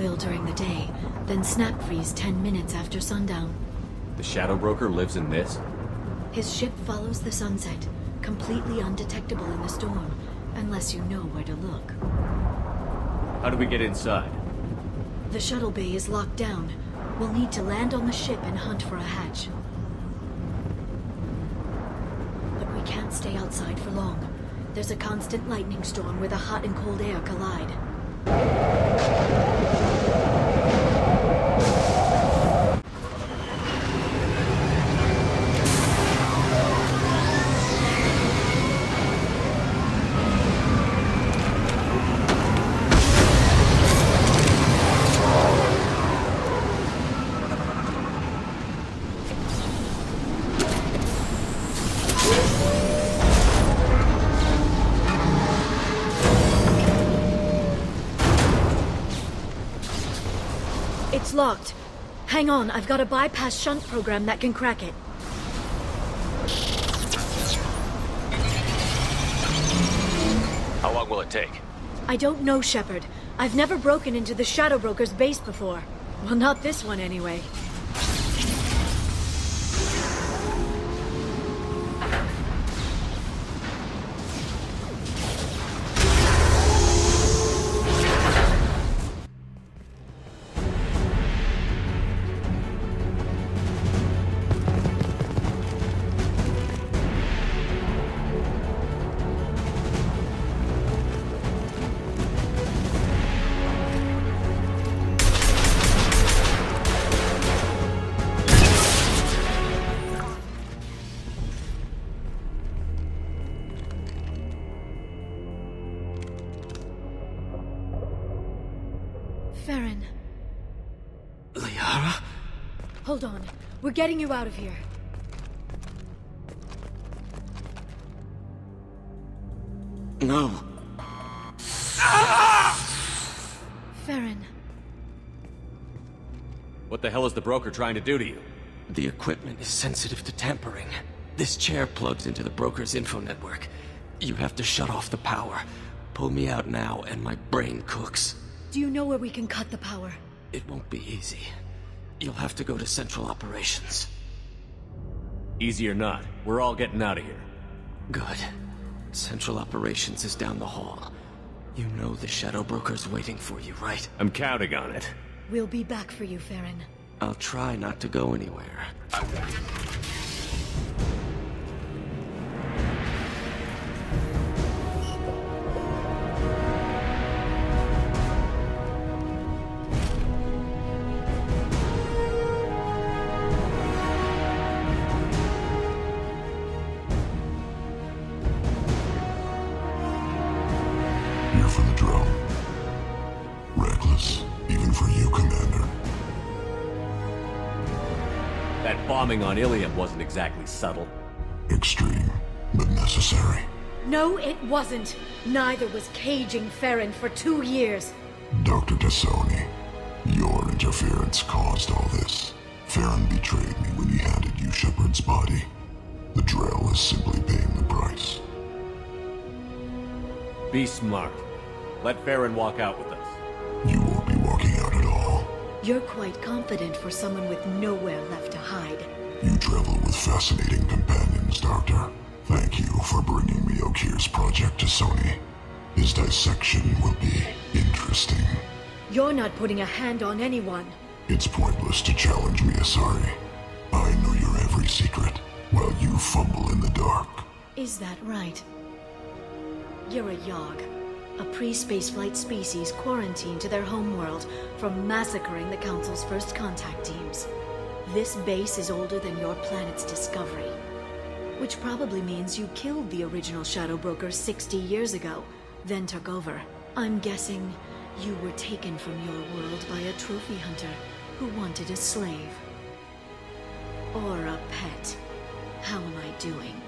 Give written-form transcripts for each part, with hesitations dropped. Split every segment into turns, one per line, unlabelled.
oil during the day, then snap freeze 10 minutes after sundown.
The Shadow Broker lives in this?
His ship follows the sunset, completely undetectable in the storm, unless you know where to look.
How do we get inside?
The shuttle bay is locked down. We'll need to land on the ship and hunt for a hatch. But we can't stay outside for long. There's a constant lightning storm where the hot and cold air collide. It's locked. Hang on, I've got a bypass shunt program that can crack it.
How long will it take?
I don't know, Shepard. I've never broken into the Shadow Broker's base before. Well, not this one anyway. Farron.
Liara?
Hold on. We're getting you out of here.
No.
Farron.
What the hell is the broker trying to do to you?
The equipment is sensitive to tampering. This chair plugs into the broker's info network. You have to shut off the power. Pull me out now and my brain cooks.
Do you know where we can cut the power?
It won't be easy. You'll have to go to Central Operations.
Easy or not, we're all getting out of here.
Good. Central Operations is down the hall. You know the Shadow Broker's waiting for you, right?
I'm counting on it.
We'll be back for you, Farron.
I'll try not to go anywhere.
Here for the drill. Reckless, even for you, Commander.
That bombing on Ilium wasn't exactly subtle.
Extreme, but necessary.
No, it wasn't. Neither was caging Farron for 2 years.
Dr. Tassoni, your interference caused all this. Farron betrayed me when he handed you Shepard's body. The drill is simply paying the price.
Be smart. Let Farron walk out with us.
You won't be walking out at all.
You're quite confident for someone with nowhere left to hide.
You travel with fascinating companions, Doctor. Thank you for bringing me Okir's project to Sony. His dissection will be interesting.
You're not putting a hand on anyone.
It's pointless to challenge me, Asari. I know your every secret, while you fumble in the dark.
Is that right? You're a Yogg, a pre-spaceflight species quarantined to their homeworld from massacring the Council's first contact teams. This base is older than your planet's discovery, which probably means you killed the original Shadow Broker 60 years ago, then took over. I'm guessing you were taken from your world by a trophy hunter who wanted a slave. Or a pet. How am I doing?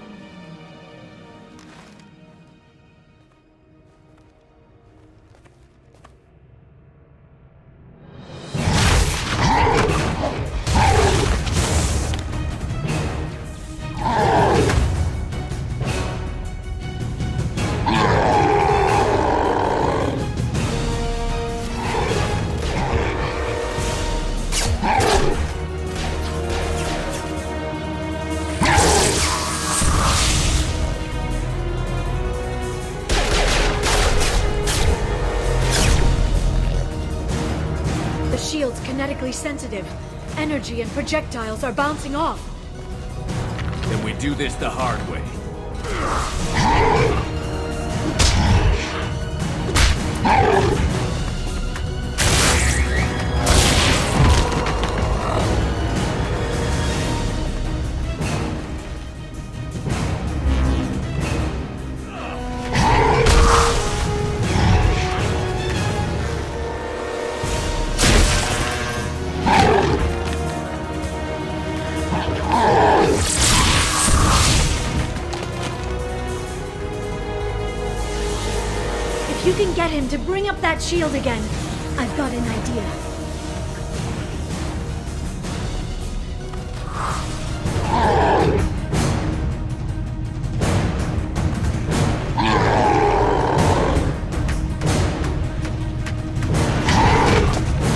shield's kinetically sensitive. Energy and projectiles are bouncing off.
Then we do this the hard way.
If you can get him to bring up that shield again, I've got an idea.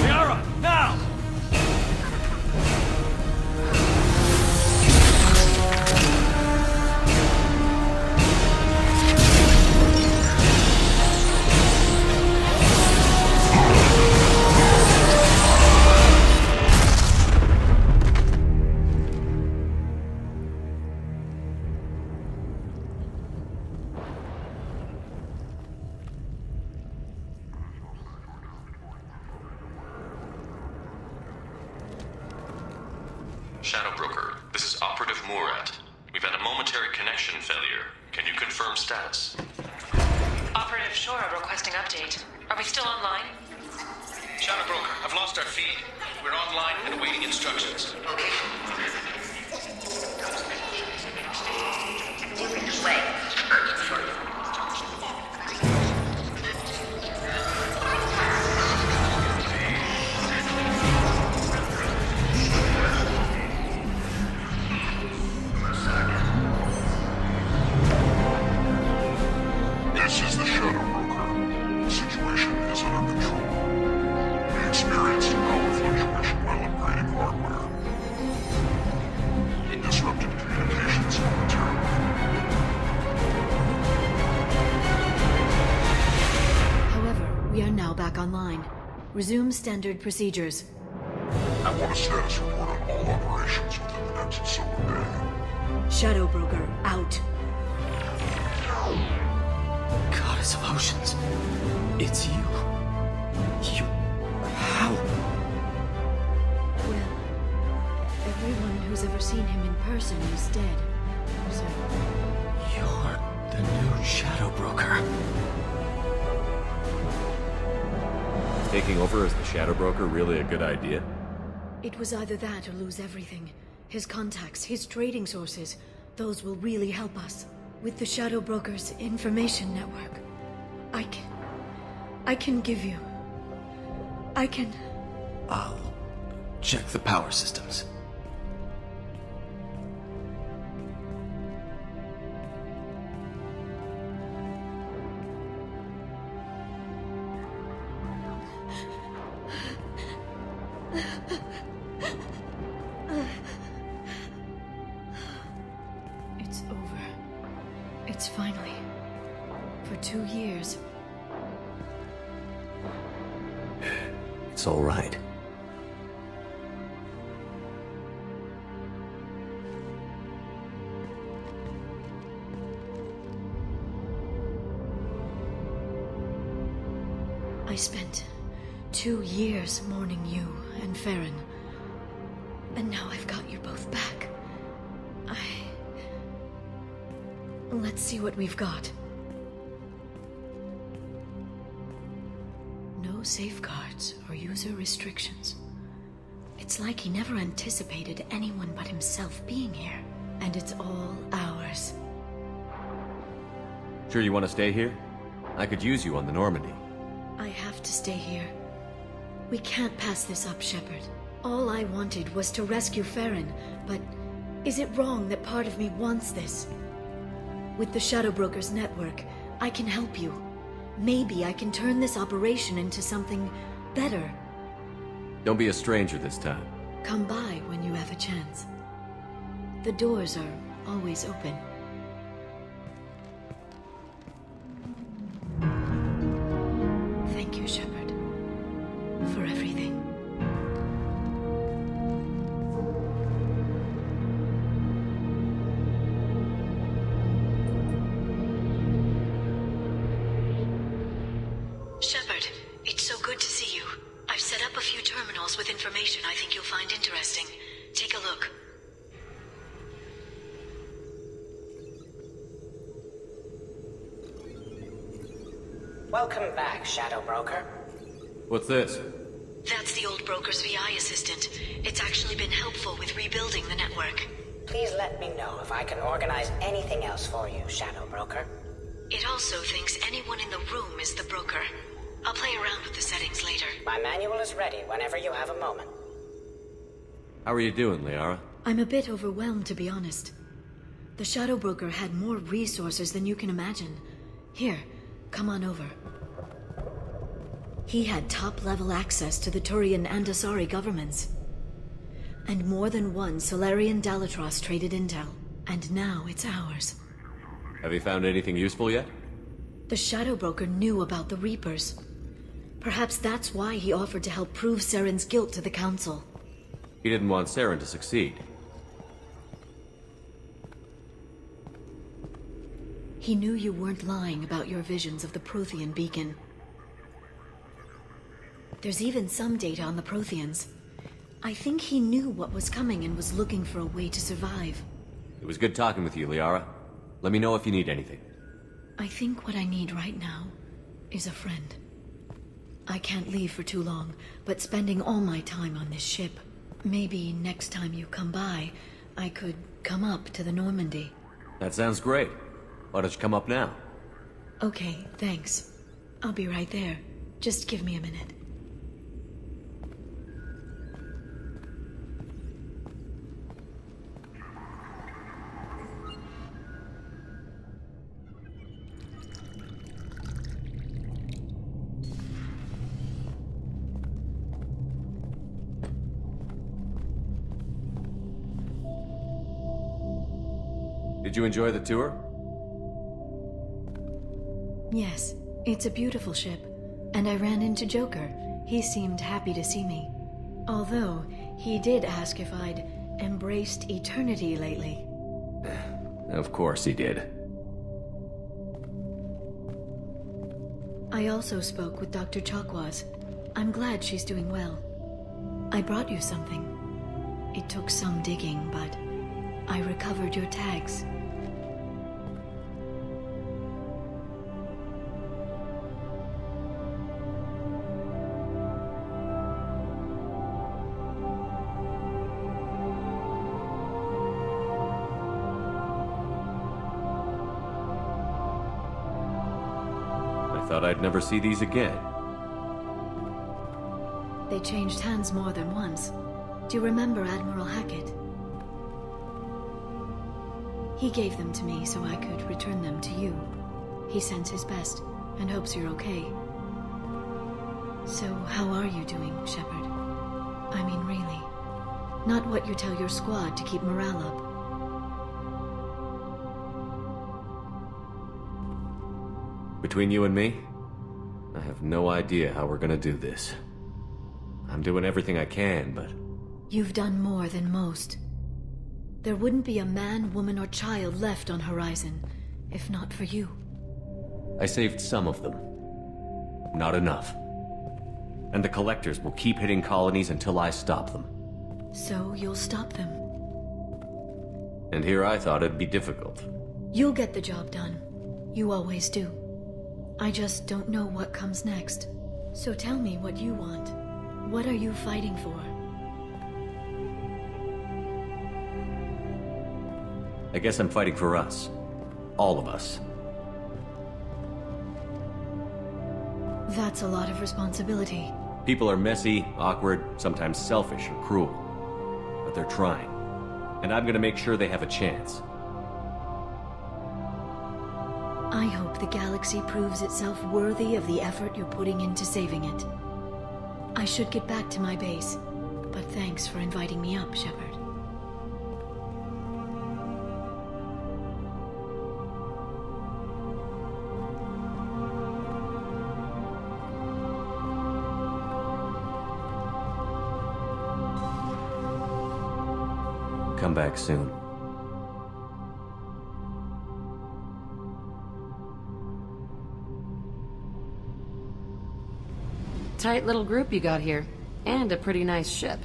Liara, now!
Shadow Broker, this is Operative Murat. We've had a momentary connection failure. Can you confirm status?
Operative Shora requesting update. Are we still online?
Shadow Broker, I've lost our feed. We're online and awaiting instructions.
This is the Shadow Broker. The situation is under control. We experienced a power fluctuation while upgrading hardware. It disrupted communications momentarily.
However, we are now back online. Resume standard procedures.
I want a status report on all operations within the next solar day.
Shadow Broker, out.
Goddess of Oceans. It's you. You... How?
Well, everyone who's ever seen him in person is dead. So,
You're the new Shadow Broker.
Taking over as the Shadow Broker really a good idea?
it was either that or lose everything. His contacts, his trading sources, those will really help us. With the Shadow Broker's information network, I can give you...
I'll check the power systems.
It's over. It's finally... For 2 years.
It's all right.
I spent 2 years mourning you and Farron. And now I've got you both back. Let's see what we've got. No safeguards or user restrictions. It's like he never anticipated anyone but himself being here. And it's all ours.
Sure you want to stay here? I could use you on the Normandy.
I have to stay here. We can't pass this up, Shepard. All I wanted was to rescue Farron, but is it wrong that part of me wants this? With the Shadow Broker's network, I can help you. Maybe I can turn this operation into something better.
Don't be a stranger this time.
Come by when you have a chance. The doors are always open. Thank you, Shepard, for everything. terminals with information I think you'll find interesting. Take a look.
Welcome back, Shadow Broker.
What's this?
That's the old broker's VI assistant. It's actually been helpful with rebuilding the network.
Please let me know if I can organize anything else for you, Shadow Broker.
It also thinks anyone in the room is the broker. I'll play around with the settings later.
My manual is ready whenever you have a moment.
How are you doing, Liara?
I'm a bit overwhelmed, to be honest. The Shadow Broker had more resources than you can imagine. Here, come on over. He had top-level access to the Turian and Asari governments. And more than one Solarian Dalatros traded intel. And now it's ours.
Have you found anything useful yet?
The Shadow Broker knew about the Reapers. Perhaps that's why he offered to help prove Saren's guilt to the Council.
He didn't want Saren to succeed.
He knew you weren't lying about your visions of the Prothean beacon. There's even some data on the Protheans. I think he knew what was coming and was looking for a way to survive.
It was good talking with you, Liara. Let me know if you need anything.
I think what I need right now is a friend. I can't leave for too long, but spending all my time on this ship. Maybe next time you come by, I could come up to the Normandy.
That sounds great. Why don't you come up now?
Okay, thanks. I'll be right there. Just give me a minute.
Did you enjoy the tour?
Yes, it's a beautiful ship. And I ran into Joker. He seemed happy to see me. Although, he did ask if I'd embraced eternity lately.
Of course he did.
I also spoke with Dr. Chakwas. I'm glad she's doing well. I brought you something. It took some digging, but I recovered your tags.
Thought I'd never see these again.
They changed hands more than once. Do you remember Admiral Hackett? He gave them to me so I could return them to you. He sends his best and hopes you're okay. So how are you doing, Shepard? I mean, really. Not what you tell your squad to keep morale up.
Between you and me, I have no idea how we're gonna do this. I'm doing everything I can, but...
You've done more than most. There wouldn't be a man, woman, or child left on Horizon, if not for you.
I saved some of them. Not enough. And the Collectors will keep hitting colonies until I stop them.
So you'll stop them.
And here I thought it'd be difficult.
You'll get the job done. You always do. I just don't know what comes next. So tell me what you want. What are you fighting for?
I guess I'm fighting for us. All of us.
That's a lot of responsibility.
People are messy, awkward, sometimes selfish or cruel. But they're trying. And I'm gonna make sure they have a chance.
I hope the galaxy proves itself worthy of the effort you're putting into saving it. I should get back to my base, but thanks for inviting me up, Shepard.
Come back soon.
Tight little group you got here. And a pretty nice ship.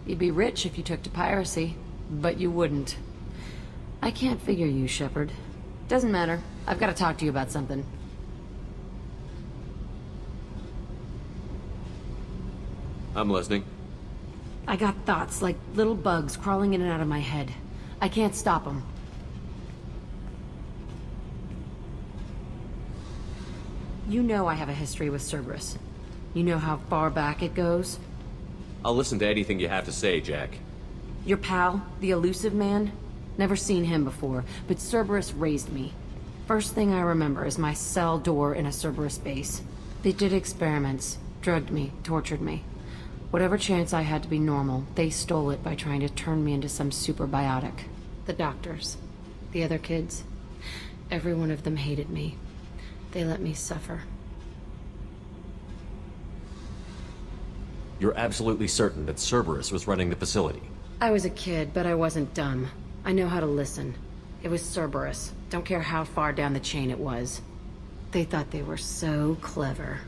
You'd be rich if you took to piracy, but you wouldn't. I can't figure you, Shepard. Doesn't matter. I've got to talk to you about something.
I'm listening.
I got thoughts like little bugs crawling in and out of my head. I can't stop them. You know I have a history with Cerberus. You know how far back it goes?
I'll listen to anything you have to say, Jack.
Your pal, the elusive man? Never seen him before, but Cerberus raised me. First thing I remember is my cell door in a Cerberus base. They did experiments, drugged me, tortured me. Whatever chance I had to be normal, they stole it by trying to turn me into some superbiotic. The doctors, the other kids, every one of them hated me. They let me suffer.
You're absolutely certain that Cerberus was running the facility?
I was a kid, but I wasn't dumb. I know how to listen. It was Cerberus. Don't care how far down the chain it was. They thought they were so clever.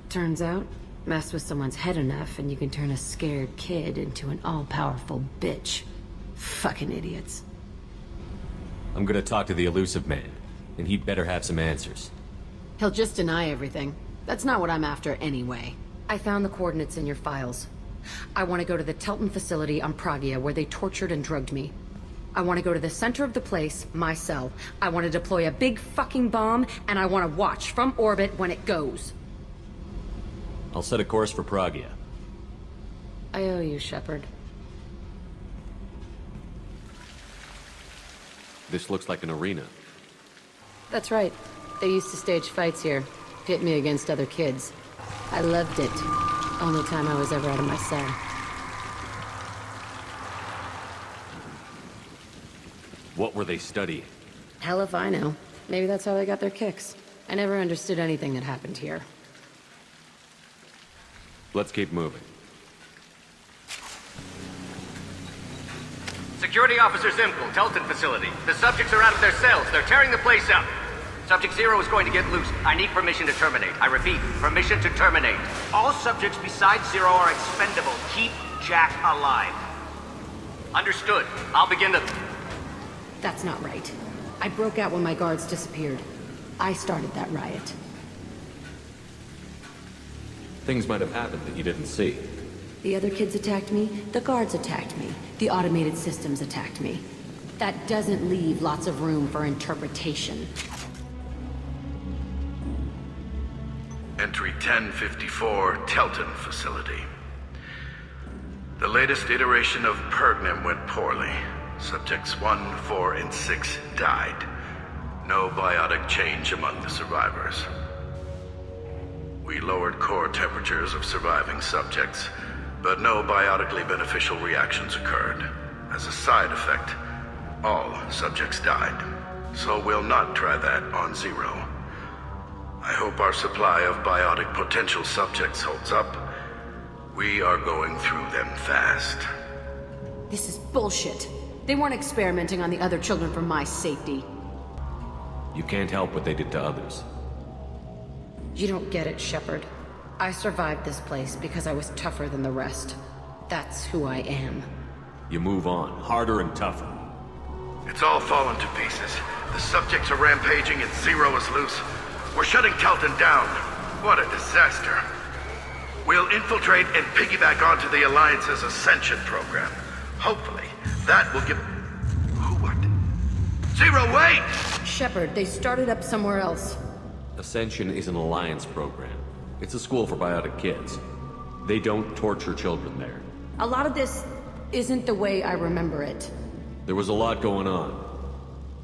Turns out, mess with someone's head enough and you can turn a scared kid into an all-powerful bitch. Fucking idiots.
I'm gonna talk to the elusive man, and he'd better have some answers.
He'll just deny everything. That's not what I'm after anyway. I found the coordinates in your files. I want to go to the Telton facility on Pragia where they tortured and drugged me. I want to go to the center of the place, my cell. I want to deploy a big fucking bomb, and I want to watch from orbit when it goes.
I'll set a course for Pragia.
I owe you, Shepard.
This looks like an arena.
That's right. They used to stage fights here, pit me against other kids. I loved it. Only time I was ever out of my cell.
What were they studying?
Hell if I know. Maybe that's how they got their kicks. I never understood anything that happened here.
Let's keep moving.
Security Officer Zimkel, Telton facility. The subjects are out of their cells. They're tearing the place up. Subject Zero is going to get loose. I need permission to terminate. I repeat, permission to terminate. All subjects besides Zero are expendable. Keep Jack alive. Understood. I'll begin the...
That's not right. I broke out when my guards disappeared. I started that riot.
Things might have happened that you didn't see.
The other kids attacked me, the guards attacked me, the automated systems attacked me. That doesn't leave lots of room for interpretation.
Entry 1054, Telton facility. The latest iteration of Pergnum went poorly. Subjects 1, 4, and 6 died. No biotic change among the survivors. We lowered core temperatures of surviving subjects, but no biotically beneficial reactions occurred. As a side effect, all subjects died. So we'll not try that on Zero. I hope our supply of biotic potential subjects holds up. We are going through them fast.
This is bullshit. They weren't experimenting on the other children for my safety.
You can't help what they did to others.
You don't get it, Shepard. I survived this place because I was tougher than the rest. That's who I am.
You move on, harder and tougher.
It's all fallen to pieces. The subjects are rampaging and Zero is loose. We're shutting Telton down. What a disaster. We'll infiltrate and piggyback onto the Alliance's Ascension program. Hopefully, that will give... Who, what? Zero, wait!
Shepard, they started up somewhere else.
Ascension is an Alliance program. It's a school for biotic kids. They don't torture children there.
A lot of this isn't the way I remember it.
There was a lot going on.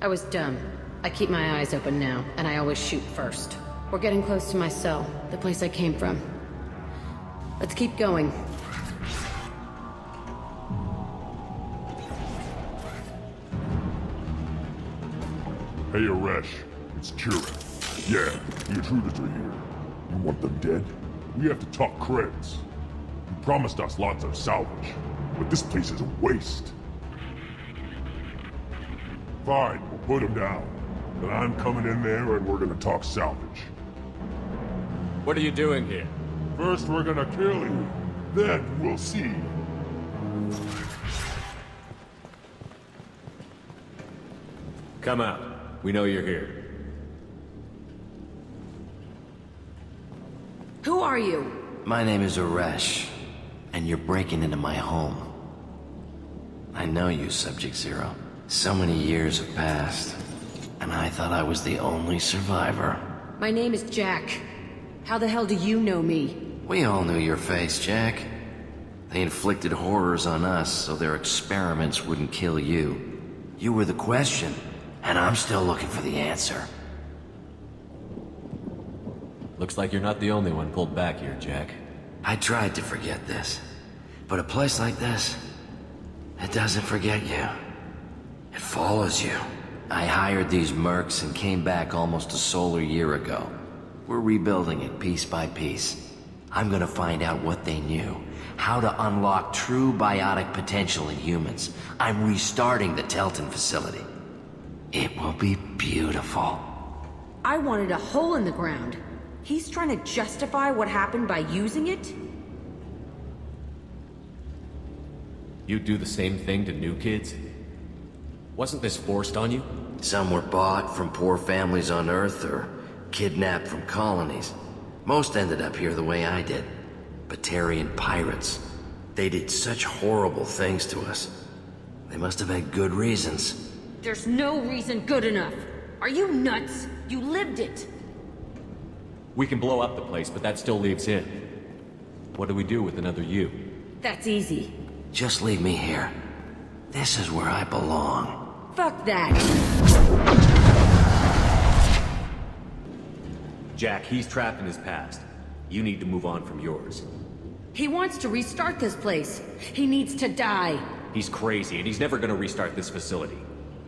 I was dumb. I keep my eyes open now, and I always shoot first. We're getting close to my cell, the place I came from. Let's keep going.
Hey, Aresh. It's Kira. Yeah, the intruders are here. You want them dead? We have to talk creds. You promised us lots of salvage, but this place is a waste. Fine, we'll put them down. But I'm coming in there and we're gonna talk salvage.
What are you doing here?
First, we're gonna kill you. Then we'll see.
Come out. We know you're here.
Who are you?
My name is Aresh, and you're breaking into my home. I know you, Subject Zero. So many years have passed, and I thought I was the only survivor.
My name is Jack. How the hell do you know me?
We all knew your face, Jack. They inflicted horrors on us so their experiments wouldn't kill you. You were the question, and I'm still looking for the answer.
Looks like you're not the only one pulled back here, Jack.
I tried to forget this, but a place like this, it doesn't forget you. It follows you. I hired these mercs and came back almost a solar year ago. We're rebuilding it piece by piece. I'm gonna find out what they knew, how to unlock true biotic potential in humans. I'm restarting the Telton facility. It will be beautiful.
I wanted a hole in the ground. He's trying to justify what happened by using it?
You do the same thing to new kids? Wasn't this forced on you?
Some were bought from poor families on Earth or kidnapped from colonies. Most ended up here the way I did. Batarian pirates. They did such horrible things to us. They must have had good reasons.
There's no reason good enough. Are you nuts? You lived it.
We can blow up the place, but that still leaves him. What do we do with another you?
That's easy.
Just leave me here. This is where I belong.
Fuck that.
Jack, he's trapped in his past. You need to move on from yours.
He wants to restart this place. He needs to die.
He's crazy, and he's never gonna restart this facility.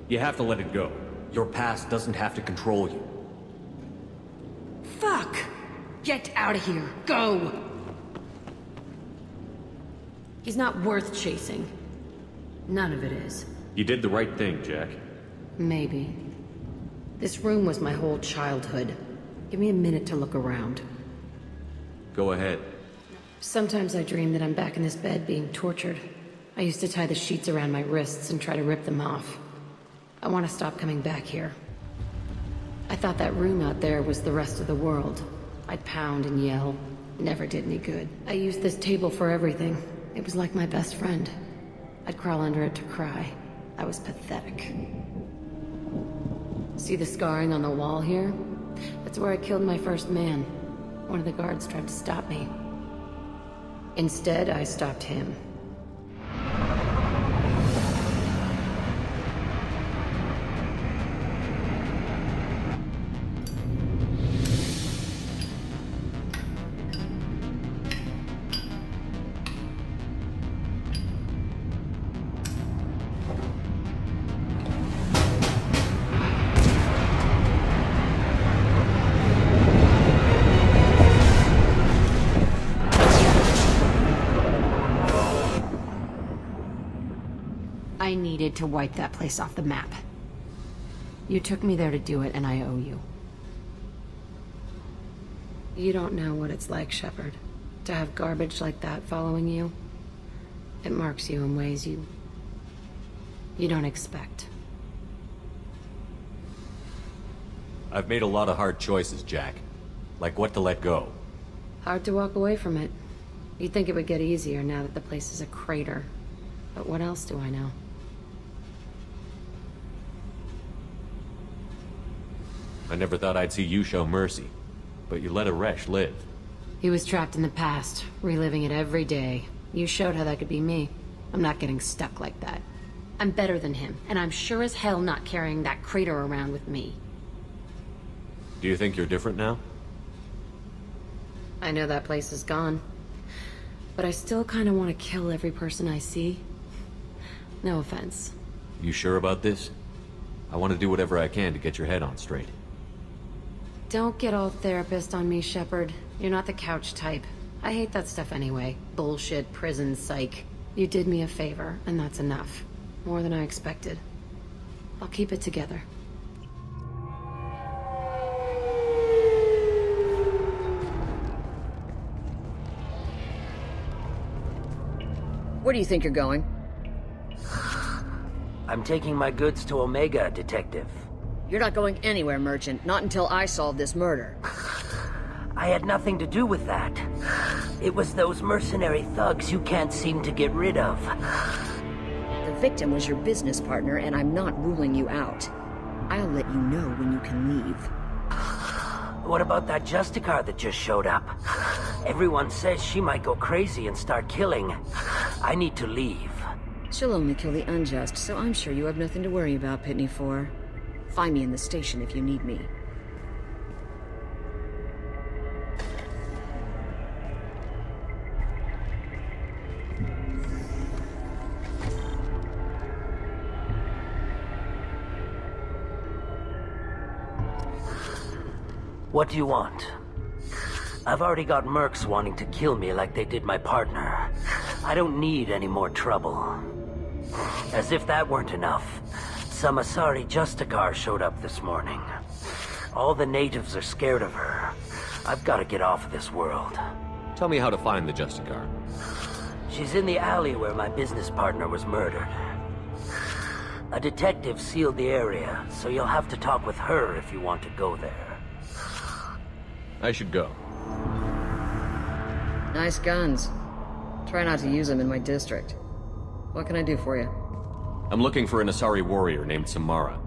You have to let it go. Your past doesn't have to control you.
Fuck! Get out of here. Go! He's not worth chasing. None of it is.
You did the right thing, Jack.
Maybe. This room was my whole childhood. Give me a minute to look around.
Go ahead.
Sometimes I dream that I'm back in this bed being tortured. I used to tie the sheets around my wrists and try to rip them off. I want to stop coming back here. I thought that room out there was the rest of the world. I'd pound and yell. Never did any good. I used this table for everything. It was like my best friend. I'd crawl under it to cry. I was pathetic. See the scarring on the wall here? That's where I killed my first man. One of the guards tried to stop me. Instead, I stopped him. I needed to wipe that place off the map. You took me there to do it, and I owe you. You don't know what it's like, Shepard, to have garbage like that following you. It marks you in ways you don't expect.
I've made a lot of hard choices, Jack. Like what to let go.
Hard to walk away from it. You'd think it would get easier now that the place is a crater. But what else do I know?
I never thought I'd see you show mercy, but you let Aresh live.
He was trapped in the past, reliving it every day. You showed how that could be me. I'm not getting stuck like that. I'm better than him, and I'm sure as hell not carrying that crater around with me.
Do you think you're different now?
I know that place is gone. But I still kind of want to kill every person I see. No offense.
You sure about this? I want to do whatever I can to get your head on straight.
Don't get all therapist on me, Shepard. You're not the couch type. I hate that stuff anyway. Bullshit, prison, psych. You did me a favor, and that's enough. More than I expected. I'll keep it together.
Where do you think you're going?
I'm taking my goods to Omega, Detective.
You're not going anywhere, Merchant. Not until I solve this murder.
I had nothing to do with that. It was those mercenary thugs you can't seem to get rid of.
The victim was your business partner, and I'm not ruling you out. I'll let you know when you can leave.
What about that Justicar that just showed up? Everyone says she might go crazy and start killing. I need to leave.
She'll only kill the unjust, so I'm sure you have nothing to worry about, Pitney 4. Find me in the station if you need me.
What do you want? I've already got mercs wanting to kill me like they did my partner. I don't need any more trouble. As if that weren't enough, some Asari Justicar showed up this morning. All the natives are scared of her. I've got to get off of this world.
Tell me how to find the Justicar.
She's in the alley where my business partner was murdered. A detective sealed the area, so you'll have to talk with her if you want to go there.
I should go.
Nice guns. Try not to use them in my district. What can I do for you?
I'm looking for an Asari warrior named Samara.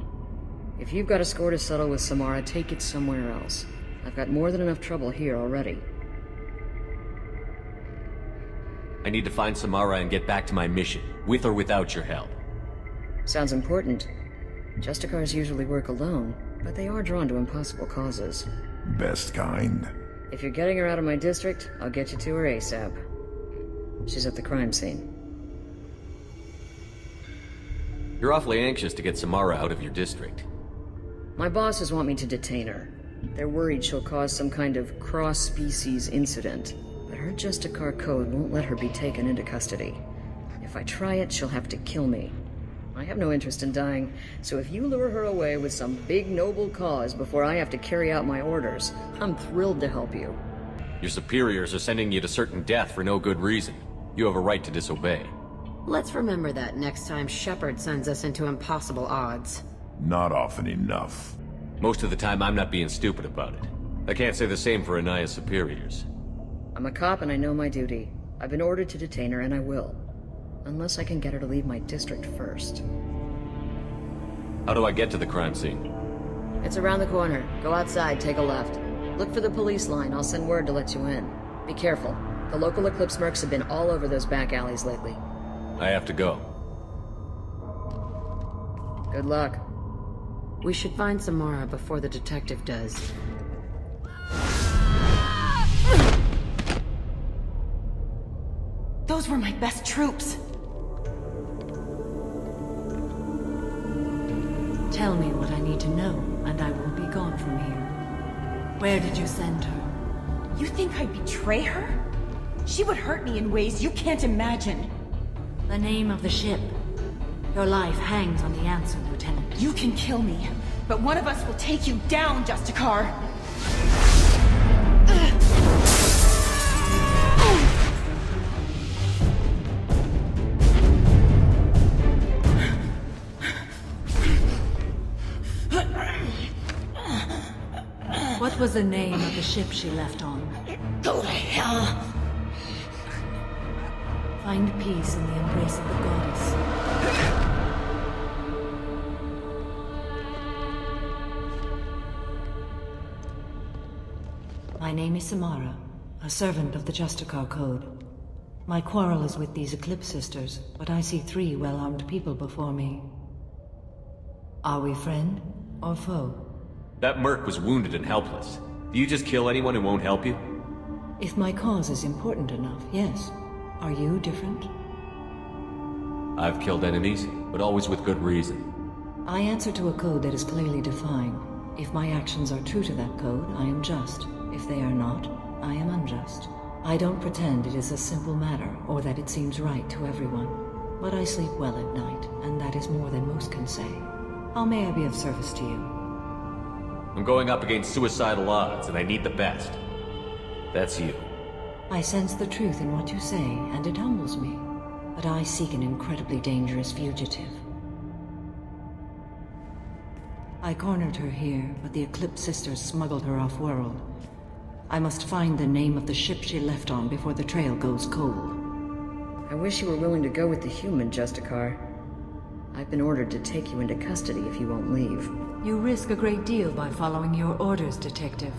If you've got a score to settle with Samara, take it somewhere else. I've got more than enough trouble here already.
I need to find Samara and get back to my mission, with or without your help.
Sounds important. Justicars usually work alone, but they are drawn to impossible causes.
Best kind.
If you're getting her out of my district, I'll get you to her ASAP. She's at the crime scene.
You're awfully anxious to get Samara out of your district.
My bosses want me to detain her. They're worried she'll cause some kind of cross-species incident, but her Justicar code won't let her be taken into custody. If I try it, she'll have to kill me. I have no interest in dying, so if you lure her away with some big noble cause before I have to carry out my orders, I'm thrilled to help you.
Your superiors are sending you to certain death for no good reason. You have a right to disobey.
Let's remember that next time Shepard sends us into impossible odds.
Not often enough.
Most of the time, I'm not being stupid about it. I can't say the same for Anaya's superiors.
I'm a cop and I know my duty. I've been ordered to detain her and I will. Unless I can get her to leave my district first.
How do I get to the crime scene?
It's around the corner. Go outside, take a left. Look for the police line. I'll send word to let you in. Be careful. The local Eclipse mercs have been all over those back alleys lately.
I have to go.
Good luck.
We should find Samara before the detective does.
Those were my best troops.
Tell me what I need to know, and I will be gone from here. Where did you send her?
You think I'd betray her? She would hurt me in ways you can't imagine.
The name of the ship. Your life hangs on the answer, Lieutenant.
You can kill me, but one of us will take you down, Justicar.
What was the name of the ship she left on?
Go to hell.
Find peace in the embrace of the goddess. My name is Samara, a servant of the Justicar Code. My quarrel is with these Eclipse sisters, but I see 3 well-armed people before me. Are we friend or foe?
That merc was wounded and helpless. Do you just kill anyone who won't help you?
If my cause is important enough, yes. Are you different?
I've killed enemies, but always with good reason.
I answer to a code that is clearly defined. If my actions are true to that code, I am just. If they are not, I am unjust. I don't pretend it is a simple matter, or that it seems right to everyone. But I sleep well at night, and that is more than most can say. How may I be of service to you?
I'm going up against suicidal odds, and I need the best. That's you.
I sense the truth in what you say, and it humbles me.
but I seek an incredibly dangerous fugitive. I cornered her here, but the Eclipse sisters smuggled her off-world. I must find the name of the ship she left on before the trail goes cold.
I wish you were willing to go with the human, Justicar. I've been ordered to take you into custody if you won't leave.
You risk a great deal by following your orders, Detective.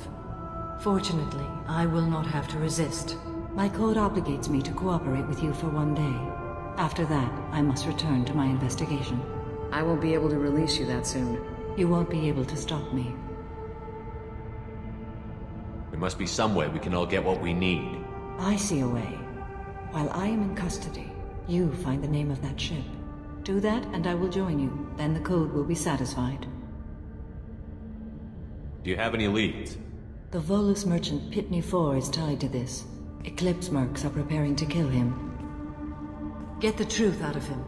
Fortunately, I will not have to resist.
My code obligates me to cooperate with you for 1 day. After that, I must return to my investigation.
I won't be able to release you that soon.
You won't be able to stop me.
There must be some way we can all get what we need.
I see a way. While I am in custody, you find the name of that ship. Do that and I will join you. Then the code will be satisfied.
Do you have any leads?
The Volus merchant Pitney 4 is tied to this. Eclipse mercs are preparing to kill him.
Get the truth out of him.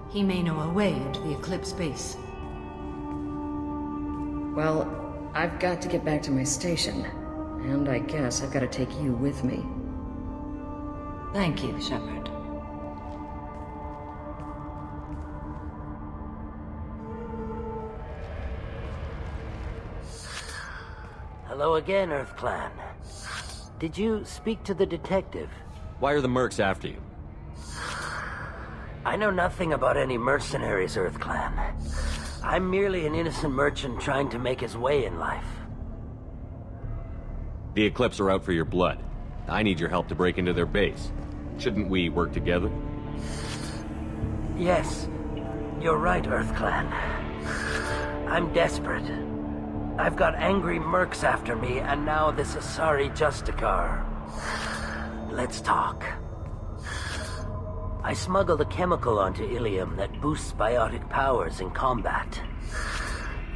He may know a way into the Eclipse base.
Well, I've got to get back to my station. And I guess I've got to take you with me.
Thank you, Shepard.
Hello again, Earth Clan. Did you speak to the detective?
Why are the mercs after you?
I know nothing about any mercenaries, Earth Clan. I'm merely an innocent merchant trying to make his way in life.
The Eclipse are out for your blood. I need your help to break into their base. Shouldn't we work together?
Yes, you're right, Earth Clan. I'm desperate. I've got angry mercs after me, and now this Asari Justicar. Let's talk. I smuggled a chemical onto Ilium that boosts biotic powers in combat.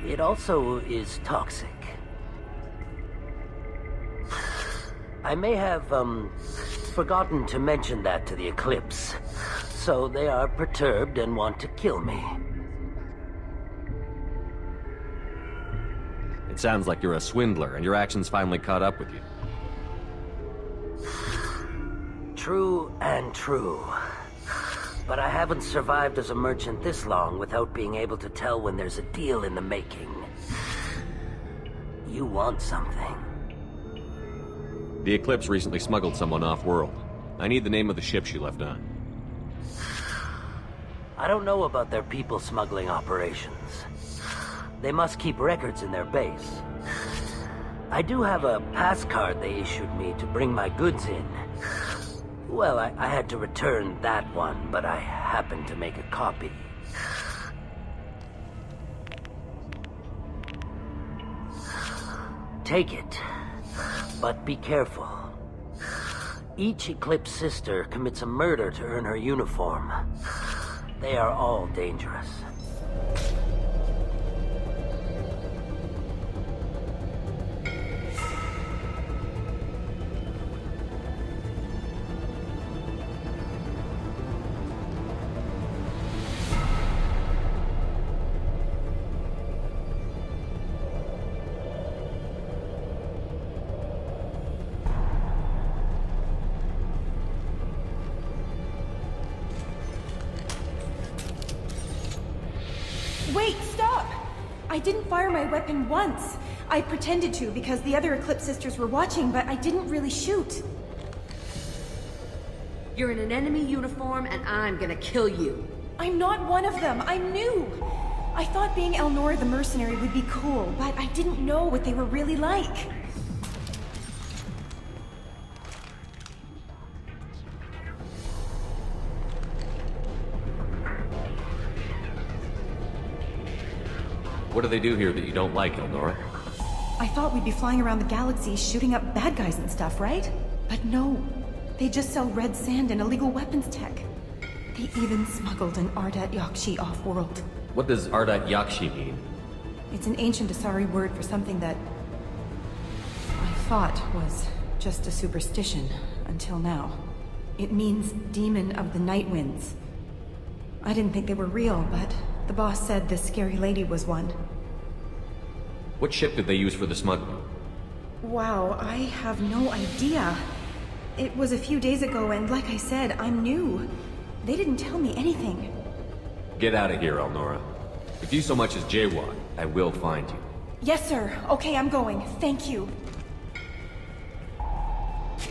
It also is toxic. I may have, forgotten to mention that to the Eclipse, so they are perturbed and want to kill me.
It sounds like you're a swindler, and your actions finally caught up with you.
True and true. But I haven't survived as a merchant this long without being able to tell when there's a deal in the making. You want something.
The Eclipse recently smuggled someone off-world. I need the name of the ship she left on.
I don't know about their people smuggling operations. They must keep records in their base. I do have a pass card they issued me to bring my goods in. Well, I had to return that one, but I happened to make a copy. Take it, but be careful. Each Eclipse sister commits a murder to earn her uniform. They are all dangerous.
Wait, stop! I didn't fire my weapon once. I pretended to because the other Eclipse sisters were watching, but I didn't really shoot.
You're in an enemy uniform and I'm gonna kill you.
I'm not one of them. I'm new. I thought being Elnora the mercenary would be cool, but I didn't know what they were really like.
What do they do here that you don't like, Elnora?
I thought we'd be flying around the galaxy shooting up bad guys and stuff, right? But no. They just sell red sand and illegal weapons tech. They even smuggled an Ardat Yakshi off-world.
What does Ardat Yakshi mean?
It's an ancient Asari word for something that I thought was just a superstition until now. It means Demon of the Night Winds. I didn't think they were real, but the boss said this scary lady was one.
What ship did they use for the smuggling?
Wow, I have no idea. It was a few days ago, and like I said, I'm new. They didn't tell me anything.
Get out of here, Elnora. If you so much as jaywalk, I will find you.
Yes, sir. Okay, I'm going. Thank you.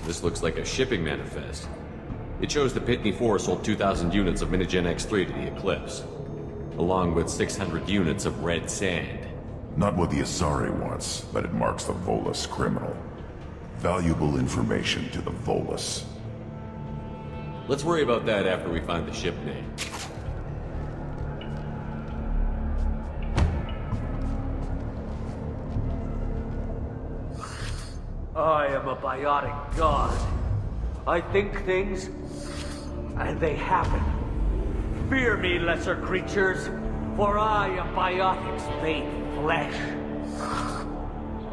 This looks like a shipping manifest. It shows the Pitney 4 sold 2,000 units of Minigen X3 to the Eclipse, along with 600 units of red sand.
Not what the Asari wants, but it marks the Volus criminal. Valuable information to the Volus.
Let's worry about that after we find the ship name.
I am a biotic god. I think things, and they happen. Fear me, lesser creatures, for I am biotic's made flesh.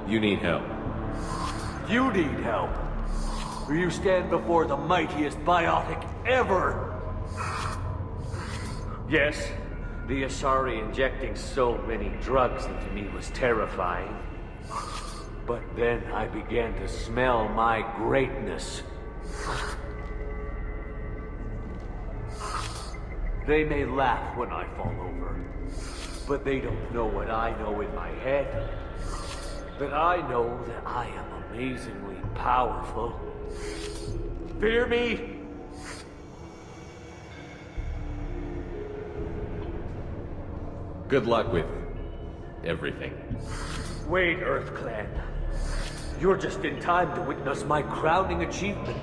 You need help.
You need help. You stand before the mightiest biotic ever. Yes, the Asari injecting so many drugs into me was terrifying. But then I began to smell my greatness. They may laugh when I fall over, but they don't know what I know in my head. That I know that I am amazingly powerful. Fear me?
Good luck with everything.
Wait, Earth Clan. You're just in time to witness my crowning achievement.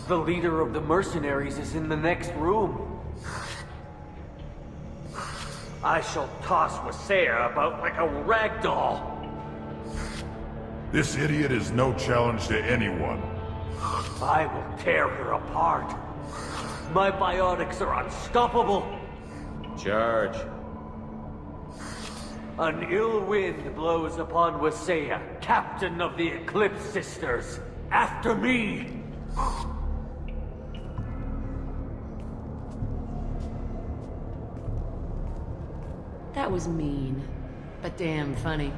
The leader of the mercenaries is in the next room. I shall toss Wasea about like a rag doll.
This idiot is no challenge to anyone.
I will tear her apart. My biotics are unstoppable.
Charge.
An ill wind blows upon Wasea, captain of the Eclipse Sisters. After me!
That was mean, but damn funny.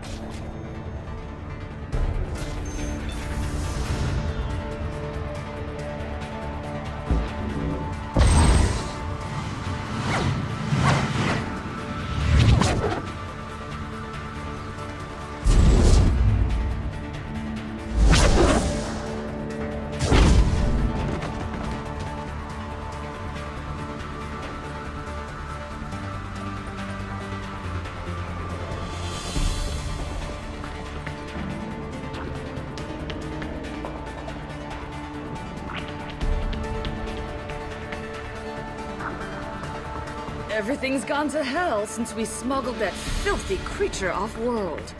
Everything's gone to hell since we smuggled that filthy creature off-world.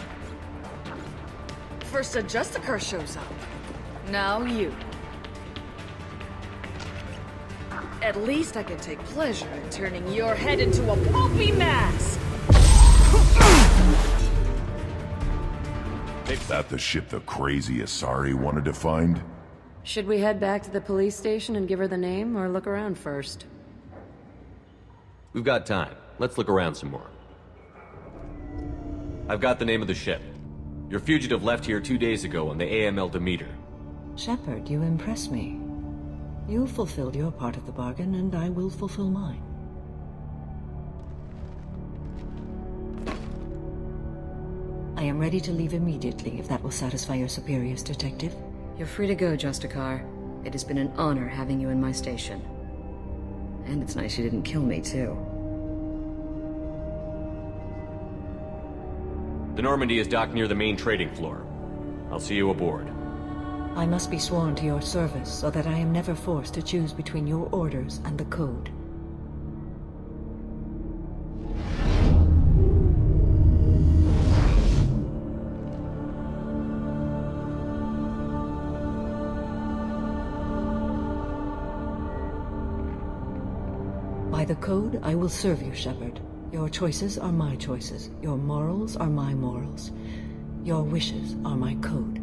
First a Justicar shows up. Now you. At least I can take pleasure in turning your head into a pulpy mass!
Is that the ship the crazy Asari wanted to find?
Should we head back to the police station and give her the name, or look around first?
We've got time. Let's look around some more. I've got the name of the ship. Your fugitive left here 2 days ago on the AML Demeter.
Shepard, you impress me. You fulfilled your part of the bargain, and I will fulfill mine. I am ready to leave immediately, if that will satisfy your superiors, Detective.
You're free to go, Justicar. It has been an honor having you in my station. And it's nice you didn't kill me, too.
The Normandy is docked near the main trading floor. I'll see you aboard.
I must be sworn to your service, so that I am never forced to choose between your orders and the Code. By the Code, I will serve you, Shepard. Your choices are my choices. Your morals are my morals. Your wishes are my code.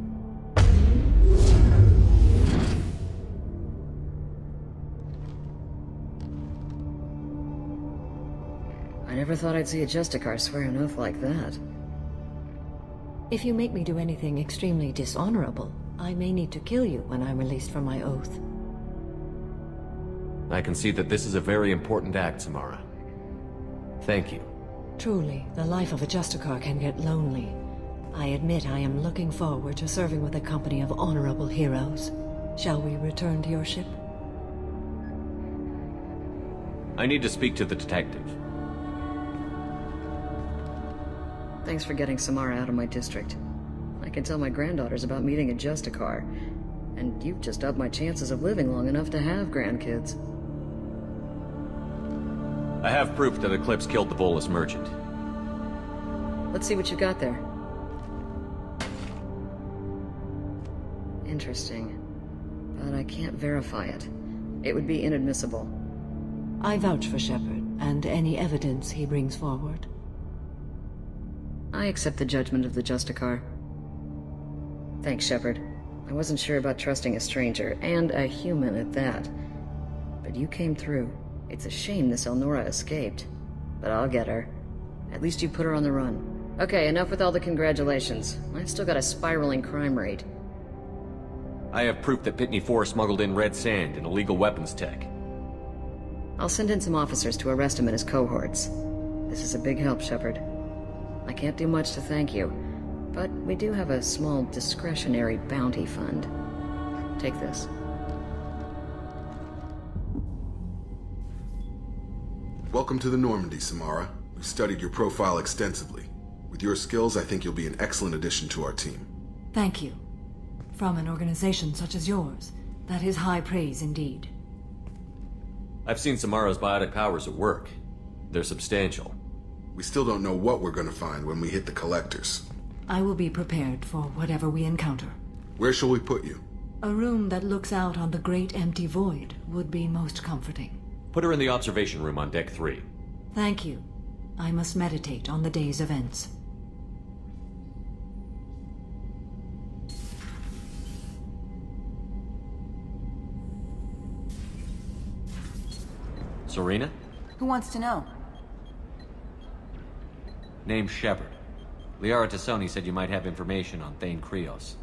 I never thought I'd see a Justicar swear an oath like that.
If you make me do anything extremely dishonorable, I may need to kill you when I'm released from my oath.
I can see that this is a very important act, Samara. Thank you.
Truly, the life of a Justicar can get lonely. I admit I am looking forward to serving with a company of honorable heroes. Shall we return to your ship?
I need to speak to the detective.
Thanks for getting Samara out of my district. I can tell my granddaughters about meeting a Justicar, and you've just upped my chances of living long enough to have grandkids.
I have proof that Eclipse killed the Volus merchant.
Let's see what you got there. Interesting. But I can't verify it. It would be inadmissible.
I vouch for Shepard, and any evidence he brings forward.
I accept the judgment of the Justicar. Thanks, Shepard. I wasn't sure about trusting a stranger, and a human at that. But you came through. It's a shame this Elnora escaped. But I'll get her. At least you put her on the run. Okay, enough with all the congratulations. I've still got a spiraling crime rate.
I have proof that Pitney 4 smuggled in red sand and illegal weapons tech.
I'll send in some officers to arrest him and his cohorts. This is a big help, Shepard. I can't do much to thank you, but we do have a small discretionary bounty fund. Take this.
Welcome to the Normandy, Samara. We've studied your profile extensively. With your skills, I think you'll be an excellent addition to our team.
Thank you. From an organization such as yours, that is high praise indeed.
I've seen Samara's biotic powers at work. They're substantial.
We still don't know what we're going to find when we hit the collectors.
I will be prepared for whatever we encounter.
Where shall we put you?
A room that looks out on the great empty void would be most comforting.
Put her in the observation room on deck 3.
Thank you. I must meditate on the day's events.
Serena?
Who wants to know?
Name's Shepard. Liara Tassoni said you might have information on Thain Krios.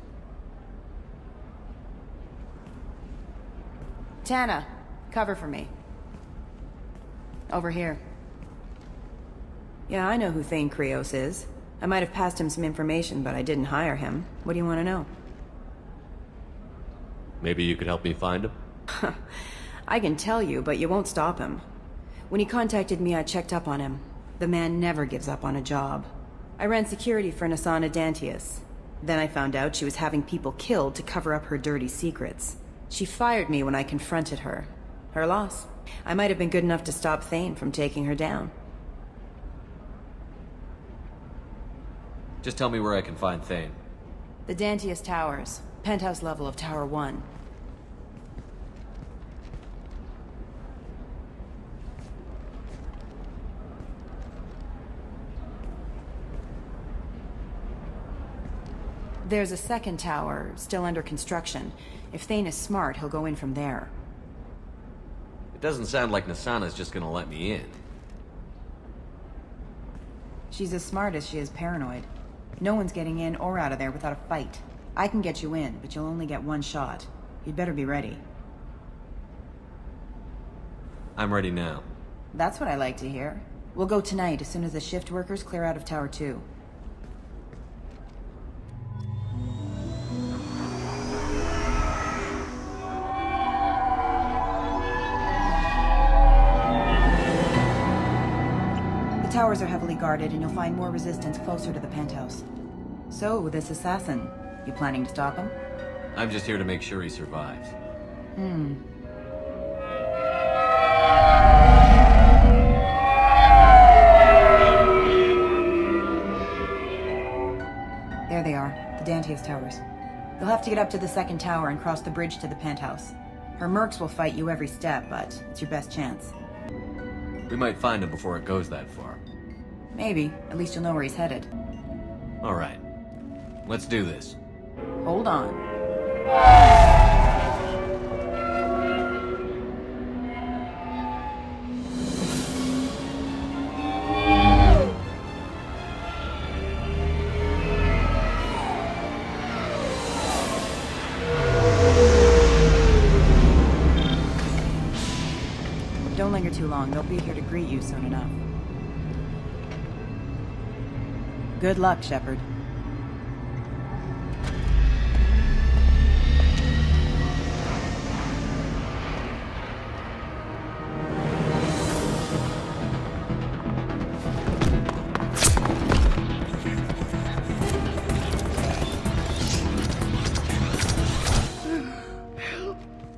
Tana, cover for me. Over here. Yeah, I know who Thain Krios is. I might have passed him some information, but I didn't hire him. What do you want to know?
Maybe you could help me find him?
I can tell you, but you won't stop him. When he contacted me, I checked up on him. The man never gives up on a job. I ran security for Nasana Dantius. Then I found out she was having people killed to cover up her dirty secrets. She fired me when I confronted her. Her loss. I might have been good enough to stop Thain from taking her down.
Just tell me where I can find Thain.
The Dantius Towers. Penthouse level of Tower 1. There's a second tower, still under construction. If Thain is smart, he'll go in from there.
It doesn't sound like Nasana's just gonna let me in.
She's as smart as she is paranoid. No one's getting in or out of there without a fight. I can get you in, but you'll only get one shot. You'd better be ready.
I'm ready now.
That's what I like to hear. We'll go tonight as soon as the shift workers clear out of Tower 2. The towers are heavily guarded, and you'll find more resistance closer to the penthouse. So, this assassin, you planning to stop him?
I'm just here to make sure he survives.
There they are, the Dantius Towers. You'll have to get up to the second tower and cross the bridge to the penthouse. Her mercs will fight you every step, but it's your best chance.
We might find him before it goes that far.
Maybe. At least you'll know where he's headed.
All right. Let's do this.
Hold on.
long. They'll be here to greet you soon enough. Good luck, Shepard.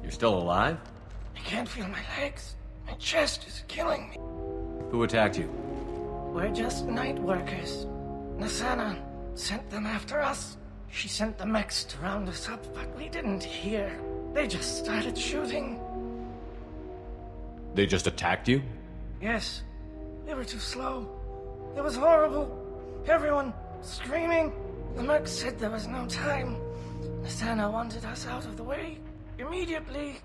Still alive?
I can't feel my legs. My chest is killing me.
Who attacked you?
We're just night workers. Nasana sent them after us. She sent the mechs to round us up, but we didn't hear. They just started shooting.
They just attacked you?
Yes. They were too slow. It was horrible. Everyone screaming. The mechs said there was no time. Nasana wanted us out of the way. Immediately.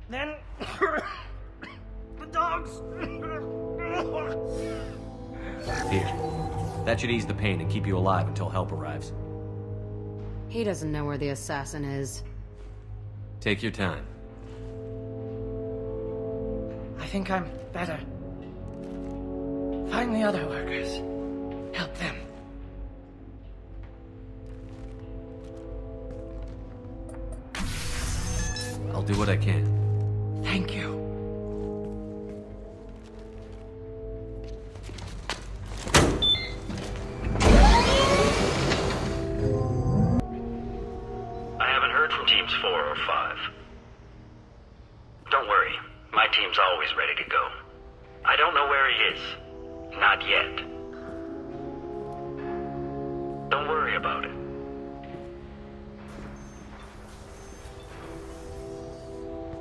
Then... the dogs...
Here. That should ease the pain and keep you alive until help arrives.
He doesn't know where the assassin is.
Take your time.
I think I'm better. Find the other workers. Help them.
I'll do what I can.
Thank you.
I haven't heard from teams 4 or 5. Don't worry, my team's always ready to go. I don't know where he is. Not yet. Don't worry about it.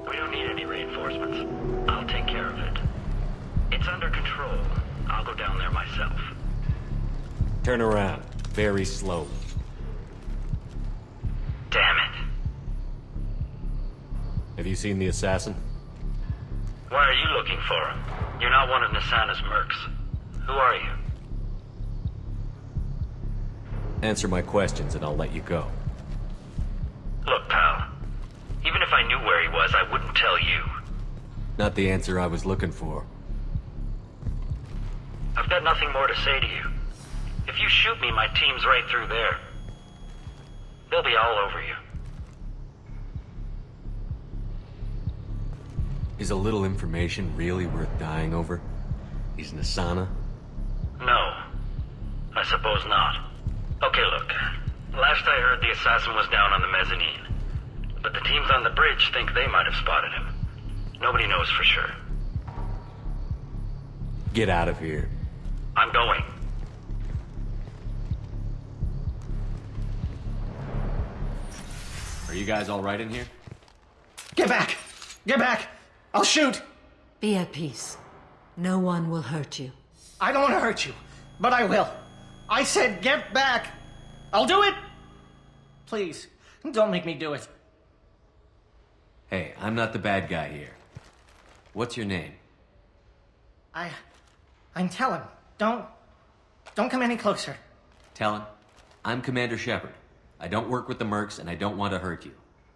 We don't need any reinforcements. I'll take care of it. It's under control. I'll go down there myself.
Turn around. Very slowly.
Damn it.
Have you seen the assassin?
Why are you looking for him? You're not one of Nasana's mercs. Who are you?
Answer my questions and I'll let you go.
Look, pal. Even if I knew where he was, I wouldn't tell you.
Not the answer I was looking for.
I've got nothing more to say to you. If you shoot me, my team's right through there. They'll be all over you.
Is a little information really worth dying over? Is Nasana?
No. I suppose not. Okay, look. Last I heard, the assassin was down on the mezzanine. But the teams on the bridge think they might have spotted him. Nobody knows for sure.
Get out of here.
I'm going.
Are you guys all right in here?
Get back! Get back! I'll shoot!
Be at peace. No one will hurt you.
I don't want to hurt you, but I will. I said get back! I'll do it! Please, don't make me do it.
Hey, I'm not the bad guy here. What's your name?
I'm Talon. Don't come any closer.
Talon, I'm Commander Shepard. I don't work with the mercs and I don't want to hurt you.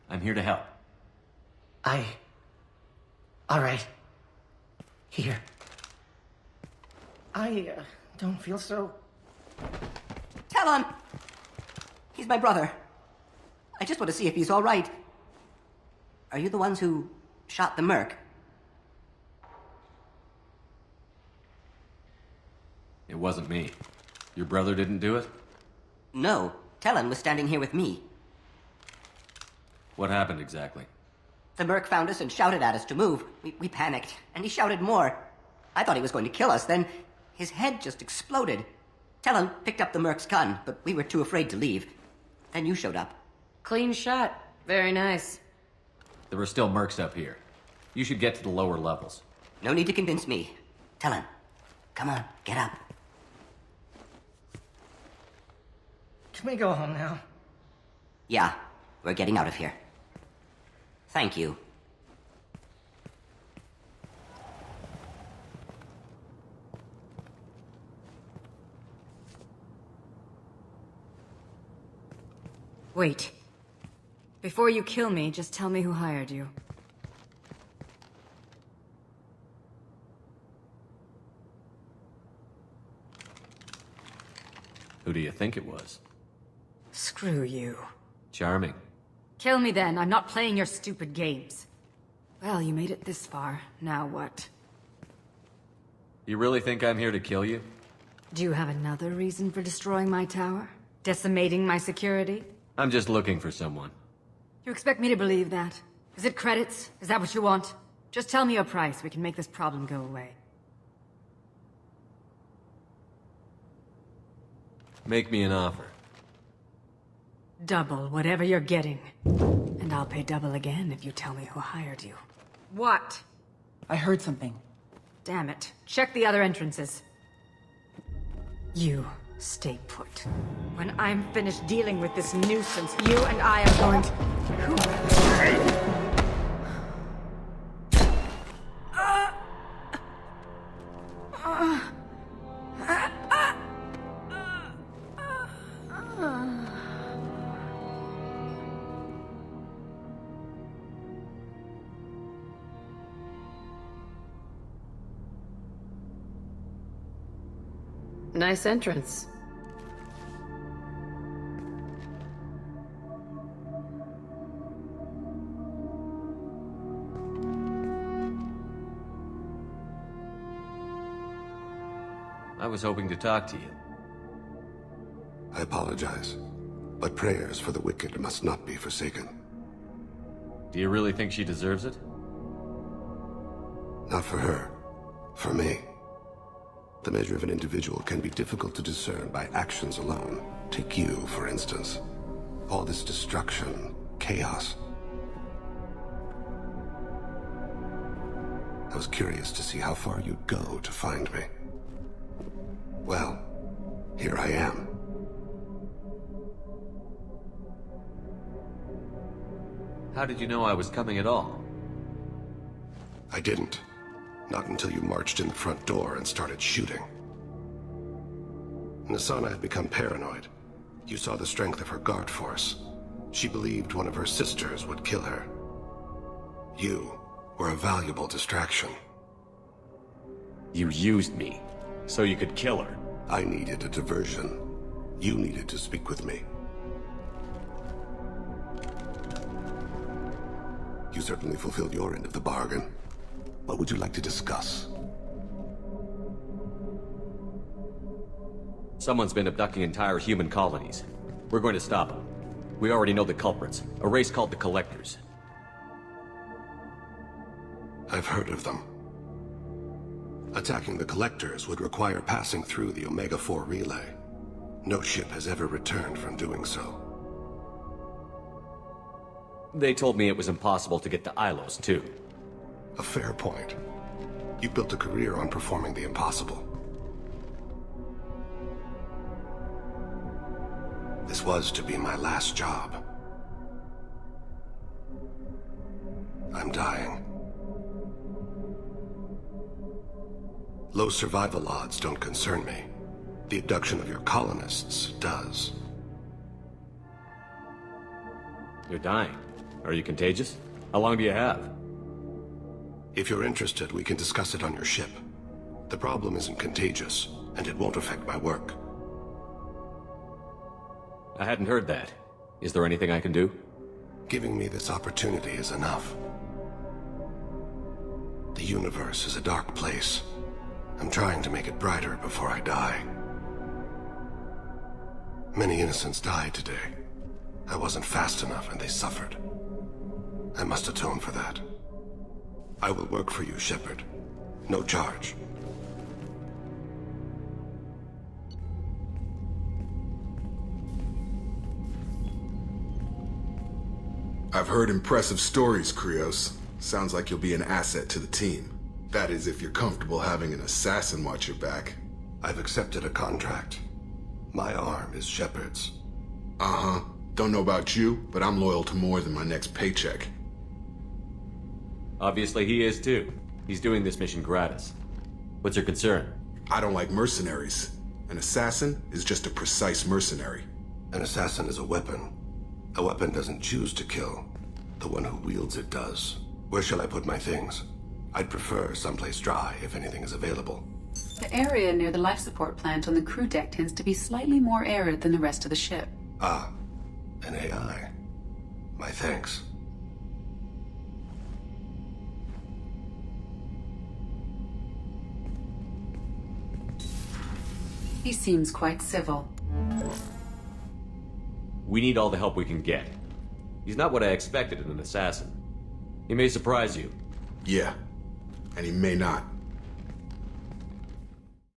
I'm here to help.
All right. Here. I don't feel so...
Talon! He's my brother. I just want to see if he's all right. Are you the ones who shot the merc?
It wasn't me. Your brother didn't do it?
No. Talon was standing here with me.
What happened exactly?
The merc found us and shouted at us to move. We panicked, and he shouted more. I thought he was going to kill us, then his head just exploded. Talon picked up the merc's gun, but we were too afraid to leave. Then you showed up.
Clean shot. Very nice.
There were still mercs up here. You should get to the lower levels.
No need to convince me. Talon, come on, get up.
Can we go home now?
Yeah, we're getting out of here. Thank you.
Wait. Before you kill me, just tell me who hired you.
Who do you think it was?
Screw you.
Charming.
Kill me then. I'm not playing your stupid games. Well, you made it this far. Now what?
You really think I'm here to kill you?
Do you have another reason for destroying my tower? Decimating my security?
I'm just looking for someone.
You expect me to believe that? Is it credits? Is that what you want? Just tell me your price. We can make this problem go away.
Make me an offer.
Double whatever you're getting. And I'll pay double again if you tell me who hired you. What?
I heard something.
Damn it. Check the other entrances. You stay put. When I'm finished dealing with this nuisance, you and I are going to... Nice entrance.
I was hoping to talk to you.
I apologize, but prayers for the wicked must not be forsaken.
Do you really think she deserves it?
Not for her. For me. The measure of an individual can be difficult to discern by actions alone. Take you, for instance. All this destruction, chaos. I was curious to see how far you'd go to find me. Well, here I am.
How did you know I was coming at all?
I didn't. Not until you marched in the front door and started shooting. Nasana had become paranoid. You saw the strength of her guard force. She believed one of her sisters would kill her. You were a valuable distraction.
You used me, so you could kill her.
I needed a diversion. You needed to speak with me. You certainly fulfilled your end of the bargain. What would you like to discuss?
Someone's been abducting entire human colonies. We're going to stop them. We already know the culprits, a race called the Collectors.
I've heard of them. Attacking the Collectors would require passing through the Omega-4 relay. No ship has ever returned from doing so.
They told me it was impossible to get to Ilos, too.
A fair point. You built a career on performing the impossible. This was to be my last job. I'm dying. Low survival odds don't concern me. The abduction of your colonists does.
You're dying. Are you contagious? How long do you have?
If you're interested, we can discuss it on your ship. The problem isn't contagious, and it won't affect my work.
I hadn't heard that. Is there anything I can do?
Giving me this opportunity is enough. The universe is a dark place. I'm trying to make it brighter before I die. Many innocents died today. I wasn't fast enough and they suffered. I must atone for that. I will work for you, Shepard. No charge.
I've heard impressive stories, Krios. Sounds like you'll be an asset to the team. That is, if you're comfortable having an assassin watch your back.
I've accepted a contract. My arm is Shepard's.
Uh-huh. Don't know about you, but I'm loyal to more than my next paycheck.
Obviously he is too. He's doing this mission gratis. What's your concern?
I don't like mercenaries. An assassin is just a precise mercenary.
An assassin is a weapon. A weapon doesn't choose to kill. The one who wields it does. Where shall I put my things? I'd prefer someplace dry if anything is available.
The area near the life support plant on the crew deck tends to be slightly more arid than the rest of the ship.
Ah, an AI. My thanks.
He seems quite civil.
We need all the help we can get. He's not what I expected in an assassin. He may surprise you.
Yeah, and he may not.